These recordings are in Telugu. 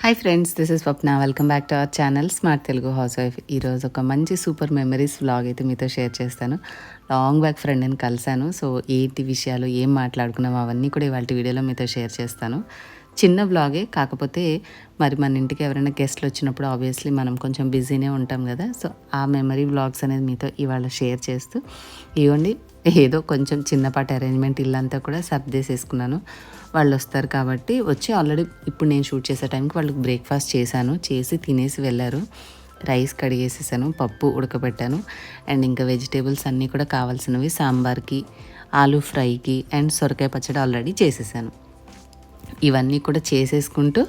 Hi friends, this is Swapna. Welcome back to our channel smart Telugu house wife. ఈరోజు ఒక మంచి సూపర్ మెమరీస్ వ్లాగ్ అయితే మీతో షేర్ చేస్తాను. లాంగ్ బ్యాక్ ఫ్రెండ్ని కలిశాను. సో ఏంటి విషయాలు, ఏం మాట్లాడుకున్నాము అవన్నీ కూడా ఇవాళ వీడియోలో మీతో షేర్ చేస్తాను. చిన్న వ్లాగే, కాకపోతే మరి మన ఇంటికి ఎవరైనా గెస్ట్లు వచ్చినప్పుడు ఆబ్వియస్లీ మనం కొంచెం బిజీనే ఉంటాం కదా. సో ఆ మెమరీ వ్లాగ్స్ అనేది మీతో ఇవాళ షేర్ చేస్తూ ఇవ్వండి. ఏదో కొంచెం చిన్నపాటి అరేంజ్మెంట్ ఇల్లంతా కూడా సర్దేసేసుకున్నాను. వాళ్ళు వస్తారు కాబట్టి వచ్చి ఆల్రెడీ ఇప్పుడు నేను షూట్ చేసే టైంకి వాళ్ళకి బ్రేక్ఫాస్ట్ చేసి తినేసి వెళ్ళారు. రైస్ కడిగేసేసాను, పప్పు ఉడకబెట్టాను, అండ్ ఇంకా వెజిటేబుల్స్ అన్నీ కూడా కావాల్సినవి సాంబార్కి, ఆలూ ఫ్రైకి అండ్ సొరకాయ పచ్చడి ఆల్రెడీ చేసేసాను. ఇవన్నీ కూడా చేసేసుకుంటూ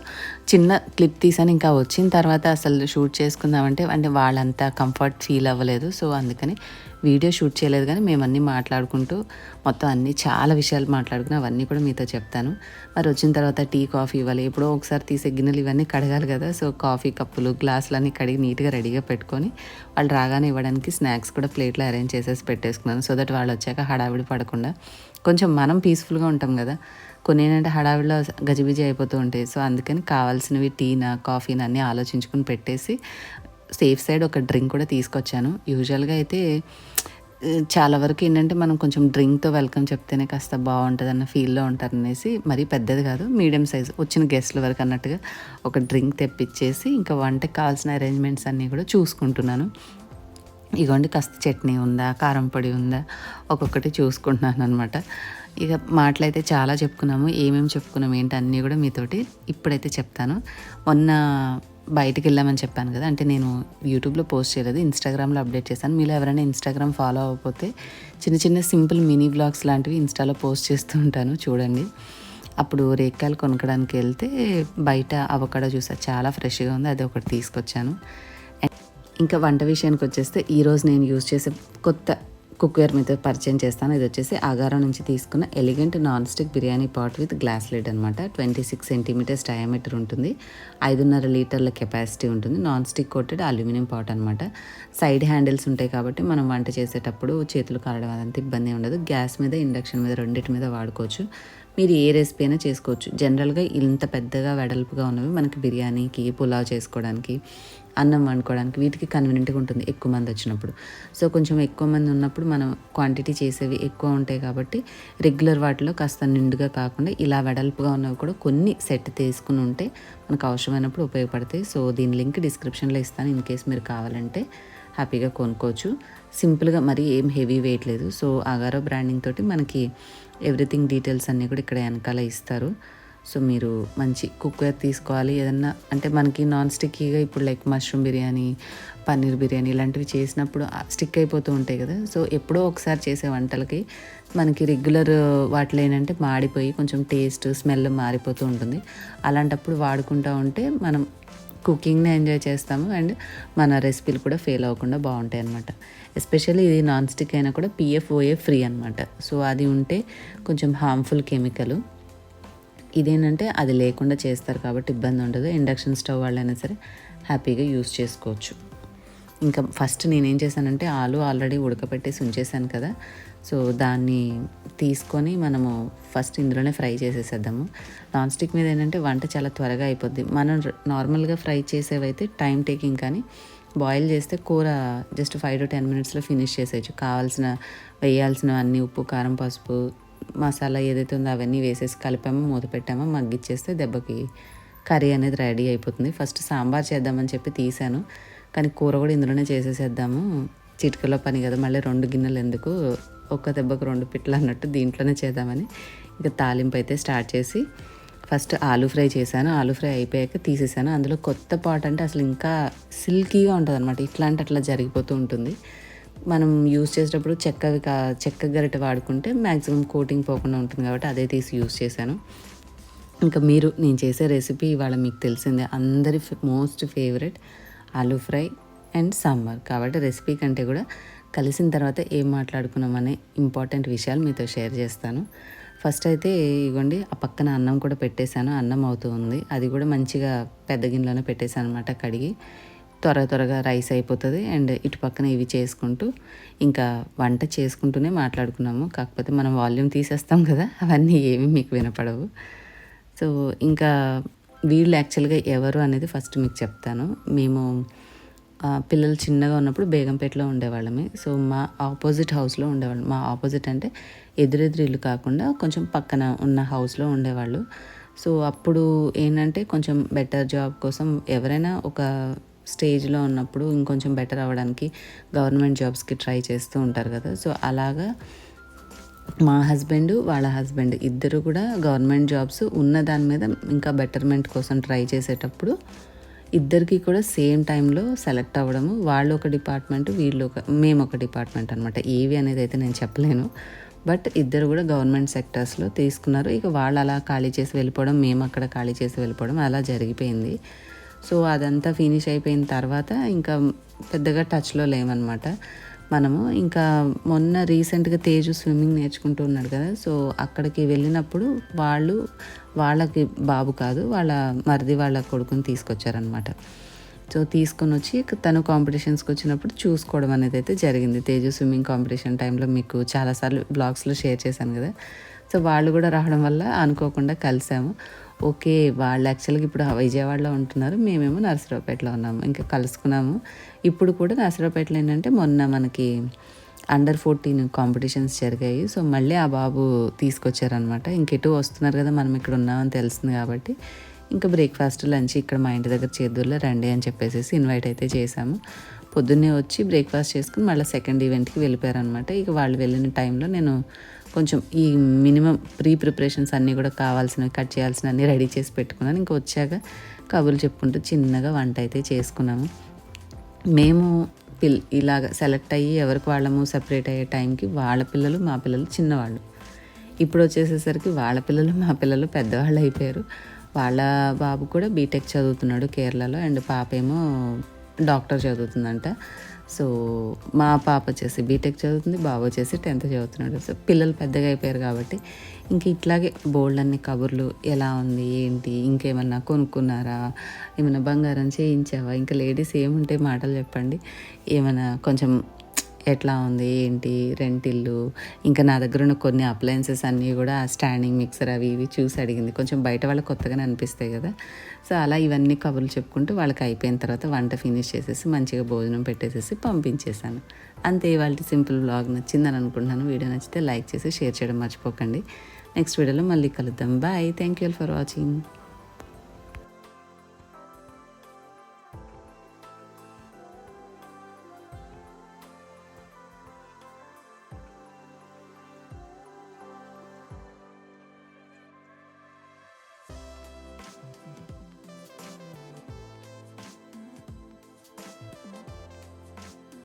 చిన్న క్లిప్ తీసాను. ఇంకా వచ్చిన తర్వాత అసలు షూట్ చేసుకుందామంటే వాళ్ళంతా కంఫర్ట్ ఫీల్ అవ్వలేదు. సో అందుకని వీడియో షూట్ చేయలేదు, కానీ మేము అన్నీ మాట్లాడుకుంటూ మొత్తం అన్నీ చాలా విషయాలు మాట్లాడుకుని అవన్నీ కూడా మీతో చెప్తాను. మరి వచ్చిన తర్వాత టీ కాఫీ ఇవ్వాలి, ఎప్పుడో ఒకసారి తీసే గిన్నెలు ఇవన్నీ కడగాలి కదా. సో కాఫీ కప్పులు గ్లాసులు అన్నీ కడిగి నీట్గా రెడీగా పెట్టుకొని వాళ్ళు రాగానే ఇవ్వడానికి స్నాక్స్ కూడా ప్లేట్లో అరేంజ్ చేసేసి పెట్టేసుకున్నాను. సో దట్ వాళ్ళు వచ్చాక హడావిడి పడకుండా కొంచెం మనం పీస్ఫుల్గా ఉంటాం కదా. కొన్ని ఏంటంటే హడావిడిలో గజిబిజి అయిపోతూ ఉంటాయి. సో అందుకని కావాల్సినవి టీనా కాఫీనా అన్నీ ఆలోచించుకుని పెట్టేసి సేఫ్ సైడ్ ఒక డ్రింక్ కూడా తీసుకొచ్చాను. యూజువల్గా అయితే చాలా వరకు ఏంటంటే మనం కొంచెం డ్రింక్తో వెల్కమ్ చెప్తేనే కాస్త బాగుంటుంది అన్న ఫీల్లో ఉంటారనేసి, మరీ పెద్దది కాదు, మీడియం సైజ్ వచ్చిన గెస్ట్ల వరకు అన్నట్టుగా ఒక డ్రింక్ తెప్పించేసి ఇంకా వంటకి కావాల్సిన అరేంజ్మెంట్స్ అన్నీ కూడా చూసుకుంటున్నాను. ఇగోండి కాస్త చట్నీ ఉందా, కారం పొడి ఉందా, ఒక్కొక్కటి చూసుకుంటున్నాను అనమాట. ఇక మాటలైతే చాలా చెప్పుకున్నాము, ఏమేమి చెప్పుకున్నాము ఏంటి అన్నీ కూడా మీతోటి ఇప్పుడైతే చెప్తాను. మొన్న బయటికి వెళ్ళామని చెప్పాను కదా, అంటే నేను యూట్యూబ్లో పోస్ట్ చేయలేదు, ఇన్స్టాగ్రామ్లో అప్డేట్ చేశాను. మీలో ఎవరైనా ఇన్స్టాగ్రామ్ ఫాలో అవ్వకపోతే చిన్న చిన్న సింపుల్ మినీ వ్లాగ్స్ లాంటివి ఇన్స్టాలో పోస్ట్ చేస్తూ ఉంటాను, చూడండి. అప్పుడు రేక్కాయలు కొనుక్కోడానికి వెళ్తే బయట అవకాడో చూసా, చాలా ఫ్రెష్గా ఉంది, అది ఒకటి తీసుకొచ్చాను. ఇంకా వంట విషయానికి వచ్చేస్తే ఈరోజు నేను యూజ్ చేసే కొత్త కుక్వేర్ మీద పరిచయం చేస్తాను. ఇది వచ్చేసి అగారా నుంచి తీసుకున్న elegant non stick biryani pot with glass lid అనమాట. 26 సెంటీమీటర్స్ డయామీటర్ ఉంటుంది, 5.5 లీటర్ల కెపాసిటీ ఉంటుంది. Non stick coated aluminium pot అనమాట. సైడ్ హ్యాండిల్స్ ఉంటాయి కాబట్టి మనం వంట చేసేటప్పుడు చేతులు కాలడం అదంతా ఇబ్బంది ఉండదు. గ్యాస్ మీద, ఇండక్షన్ మీద, రెండింటి మీద వాడుకోవచ్చు. మీరు ఏ రెసిపీ అయినా చేసుకోవచ్చు. జనరల్గా ఇంత పెద్దగా వెడల్పుగా ఉన్నవి మనకి బిర్యానీకి, పులావ్ చేసుకోవడానికి, అన్నం వండుకోవడానికి వీటికి కన్వీనియంట్గా ఉంటుంది ఎక్కువ మంది వచ్చినప్పుడు. సో కొంచెం ఎక్కువ మంది ఉన్నప్పుడు మనం క్వాంటిటీ చేసేవి ఎక్కువ ఉంటాయి కాబట్టి రెగ్యులర్ వాటిలో కాస్త నిండుగా కాకుండా ఇలా వెడల్పుగా ఉన్నవి కూడా కొన్ని సెట్ తీసుకుని ఉంటే మనకు అవసరమైనప్పుడు ఉపయోగపడతాయి. సో దీని లింక్ డిస్క్రిప్షన్లో ఇస్తాను, ఇన్ కేస్ మీరు కావాలంటే హ్యాపీగా కొనుక్కోవచ్చు. సింపుల్గా మరి ఏం హెవీ వెయిట్ లేదు. సో అగారో బ్రాండింగ్ తోటి మనకి ఎవ్రీథింగ్ డీటెయిల్స్ అన్నీ కూడా ఇక్కడ వెనకాల ఇస్తారు. సో మీరు మంచి కుక్వేర్ తీసుకోవాలి. ఏదన్నా అంటే మనకి నాన్ స్టిక్కీగా ఇప్పుడు లైక్ మష్రూమ్ బిర్యానీ, పన్నీర్ బిర్యానీ ఇలాంటివి చేసినప్పుడు స్టిక్ అయిపోతూ ఉంటాయి కదా. సో ఎప్పుడో ఒకసారి చేసే వంటలకి మనకి రెగ్యులర్ వాటిలో ఏంటంటే మాడిపోయి కొంచెం టేస్ట్ స్మెల్ మారిపోతూ ఉంటుంది. అలాంటప్పుడు వాడుకుంటూ ఉంటే మనం కుకింగ్ని ఎంజాయ్ చేస్తాము అండ్ మన రెసిపీలు కూడా ఫెయిల్ అవ్వకుండా బాగుంటాయి అనమాట. ఎస్పెషల్లీ ఇది నాన్ స్టిక్ అయినా కూడా PFOA ఫ్రీ అనమాట. సో అది ఉంటే కొంచెం హార్మ్ఫుల్ కెమికల్, ఇదేంటంటే అది లేకుండా చేస్తారు కాబట్టి ఇబ్బంది ఉండదు. ఇండక్షన్ స్టవ్ వాళ్ళైనా సరే హ్యాపీగా యూస్ చేసుకోవచ్చు. ఇంకా ఫస్ట్ నేనేం చేశానంటే ఆల్రెడీ ఉడకపెట్టేసి ఉంచేసాను కదా. సో దాన్ని తీసుకొని మనము ఫస్ట్ ఇందులోనే ఫ్రై చేసేసేద్దాము. నాన్ స్టిక్ మీద ఏంటంటే వంట చాలా త్వరగా అయిపోద్ది. మనం నార్మల్గా ఫ్రై చేసేవైతే టైం టేకింగ్, కానీ బాయిల్ చేస్తే కూర జస్ట్ 5 to 10 మినిట్స్లో ఫినిష్ చేసేయచ్చు. వేయాల్సిన అన్ని ఉప్పు, కారం, పసుపు, మసాలా ఏదైతే ఉందో అవన్నీ వేసేసి కలిపామో, మూత పెట్టామో, మగ్గిచ్చేస్తే దెబ్బకి కర్రీ అనేది రెడీ అయిపోతుంది. ఫస్ట్ సాంబార్ చేద్దామని చెప్పి తీసాను, కానీ కూర కూడా ఇందులోనే చేసేసేద్దాము, చిటికలో పని కదా, మళ్ళీ 2 గిన్నెలు ఎందుకు, ఒక్క దెబ్బకు 2 పిట్టలు అన్నట్టు దీంట్లోనే చేద్దామని ఇక తాలింపు అయితే స్టార్ట్ చేసి ఫస్ట్ ఆలూ ఫ్రై చేశాను. ఆలూ ఫ్రై అయిపోయాక తీసేసాను. అందులో కొత్త పాట్ అంటే అసలు ఇంకా సిల్కీగా ఉంటుంది అనమాట. ఇట్లాంటి అట్లా జరిగిపోతూ ఉంటుంది. మనం యూస్ చేసేటప్పుడు చెక్క గరిటె వాడుకుంటే మ్యాక్సిమం కోటింగ్ పోకుండా ఉంటుంది కాబట్టి అదే తీసి యూస్ చేశాను. ఇంకా నేను చేసే రెసిపీ ఇవాళ మీకు తెలిసిందే, అందరి most favourite aloo fry and sambar. కాబట్టి రెసిపీ కంటే కూడా కలిసిన తర్వాత ఏం మాట్లాడుకున్నామనే ఇంపార్టెంట్ విషయాలు మీతో షేర్ చేస్తాను. ఫస్ట్ అయితే ఇవ్వండి, ఆ పక్కన అన్నం కూడా పెట్టేశాను. అన్నం అవుతూ ఉంది, అది కూడా మంచిగా పెద్ద గిన్నెలోనే పెట్టేశాను అనమాట కడిగి. త్వరగా రైస్ అయిపోతుంది అండ్ ఇటు పక్కన ఇవి చేసుకుంటూ ఇంకా వంట చేసుకుంటూనే మాట్లాడుకున్నాము. కాకపోతే మనం వాల్యూమ్ తీసేస్తాం కదా, అవన్నీ ఏమి మీకు వినపడవు. సో ఇంకా వీళ్ళు యాక్చువల్గా ఎవరు అనేది ఫస్ట్ మీకు చెప్తాను. మేము పిల్లలు చిన్నగా ఉన్నప్పుడు బేగంపేటలో ఉండేవాళ్ళమే. సో మా ఆపోజిట్ హౌస్లో ఉండేవాళ్ళం. మా ఆపోజిట్ అంటే ఎదురెదురు ఇల్లు కాకుండా కొంచెం పక్కన ఉన్న హౌస్లో ఉండేవాళ్ళు. సో అప్పుడు ఏంటంటే కొంచెం బెటర్ జాబ్ కోసం ఎవరైనా ఒక స్టేజ్లో ఉన్నప్పుడు ఇంకొంచెం బెటర్ అవ్వడానికి గవర్నమెంట్ జాబ్స్కి ట్రై చేస్తూ ఉంటారు కదా. సో అలాగా మా హస్బెండ్ వాళ్ళ హస్బెండ్ ఇద్దరు కూడా గవర్నమెంట్ జాబ్స్ ఉన్న దాని మీద ఇంకా బెటర్మెంట్ కోసం ట్రై చేసేటప్పుడు ఇద్దరికి కూడా సేమ్ టైంలో సెలెక్ట్ అవ్వడము. వాళ్ళు ఒక డిపార్ట్మెంట్, మేము ఒక డిపార్ట్మెంట్ అనమాట. ఏవి అనేది అయితే నేను చెప్పలేను. బట్ ఇద్దరు కూడా గవర్నమెంట్ సెక్టర్స్లో తీసుకున్నారు. ఇక వాళ్ళు అలా ఖాళీ చేసి వెళ్ళిపోవడం, మేము అక్కడ ఖాళీ చేసి వెళ్ళిపోవడం అలా జరిగిపోయింది. సో అదంతా ఫినిష్ అయిపోయిన తర్వాత ఇంకా పెద్దగా టచ్లో లేమన్నమాట మనము. ఇంకా మొన్న రీసెంట్గా తేజు స్విమ్మింగ్ నేర్చుకుంటూ ఉన్నాడు కదా. సో అక్కడికి వెళ్ళినప్పుడు వాళ్ళకి బాబు కాదు, వాళ్ళ మరిది వాళ్ళ కొడుకుని తీసుకొచ్చారనమాట. సో తీసుకొని వచ్చి తను కాంపిటీషన్స్కి వచ్చినప్పుడు చూసుకోవడం అనేది అయితే జరిగింది. తేజు స్విమ్మింగ్ కాంపిటీషన్ టైంలో మీకు చాలాసార్లు బ్లాగ్స్లో షేర్ చేశాను కదా. సో వాళ్ళు కూడా రావడం వల్ల అనుకోకుండా కలిసాము. ఓకే, వాళ్ళు యాక్చువల్గా ఇప్పుడు విజయవాడలో ఉంటున్నారు, మేమేమో నరసరావుపేటలో ఉన్నాము. ఇంకా కలుసుకున్నాము. ఇప్పుడు కూడా నరసరావుపేటలో ఏంటంటే మొన్న మనకి అండర్-14 కాంపిటీషన్స్ జరిగాయి. సో మళ్ళీ ఆ బాబు తీసుకొచ్చారనమాట. ఇంకెటు వస్తున్నారు కదా, మనం ఇక్కడ ఉన్నామని తెలిసింది కాబట్టి ఇంకా బ్రేక్ఫాస్ట్ లంచ్ ఇక్కడ మా ఇంటి దగ్గర చేదుల్లో రండి అని చెప్పేసి ఇన్వైట్ అయితే చేశాము. పొద్దున్నే వచ్చి బ్రేక్ఫాస్ట్ చేసుకుని మళ్ళీ సెకండ్ ఈవెంట్కి వెళ్ళిపోయారనమాట. ఇక వాళ్ళు వెళ్ళిన టైంలో నేను కొంచెం ఈ మినిమం ప్రిపరేషన్స్ అన్నీ కూడా కావాల్సినవి, కట్ చేయాల్సినవన్నీ రెడీ చేసి పెట్టుకున్నాను. ఇంకా వచ్చాక కబుర్లు చెప్పుకుంటూ చిన్నగా వంట అయితే చేసుకున్నాము. మేము ఇలాగ సెలెక్ట్ అయ్యి ఎవరికి వాళ్ళము సెపరేట్ అయ్యే టైంకి వాళ్ళ పిల్లలు మా పిల్లలు చిన్నవాళ్ళు. ఇప్పుడు వచ్చేసేసరికి వాళ్ళ పిల్లలు మా పిల్లలు పెద్దవాళ్ళు అయిపోయారు. వాళ్ళ బాబు కూడా బీటెక్ చదువుతున్నాడు కేరళలో, అండ్ పాప ఏమో డాక్టర్ చదువుతుందంట. సో మా పాప వచ్చేసి బీటెక్ చదువుతుంది, బాబు వచ్చేసి 10th చదువుతున్నాడు. సో పిల్లలు పెద్దగా అయిపోయారు కాబట్టి ఇంక ఇట్లాగే బోల్డ్ అన్ని కబుర్లు, ఎలా ఉంది ఏంటి, ఇంకేమన్నా కొనుక్కున్నారా, ఏమైనా బంగారం చేయించావా, ఇంకా లేడీస్ ఏముంటాయి మాటలు చెప్పండి. ఏమైనా కొంచెం ఎట్లా ఉంది ఏంటి, రెంట్ ఇల్లు, ఇంకా నా దగ్గర ఉన్న కొన్ని అప్లయన్సెస్ అన్నీ కూడా స్టాండింగ్ మిక్సర్ అవి ఇవి చూసి అడిగింది. కొంచెం బయట వాళ్ళకి కొత్తగానే అనిపిస్తాయి కదా. సో అలా ఇవన్నీ కబుర్లు చెప్పుకుంటూ వాళ్ళకి అయిపోయిన తర్వాత వంట ఫినిష్ చేసేసి మంచిగా భోజనం పెట్టేసేసి పంపించేశాను. అంతే, వాళ్ళ సింపుల్ వ్లాగ్ నచ్చిందని అనుకుంటున్నాను. వీడియో నచ్చితే లైక్ చేసి షేర్ చేయడం మర్చిపోకండి. నెక్స్ట్ వీడియోలో మళ్ళీ కలుద్దాం. Bye. Thank you for watching.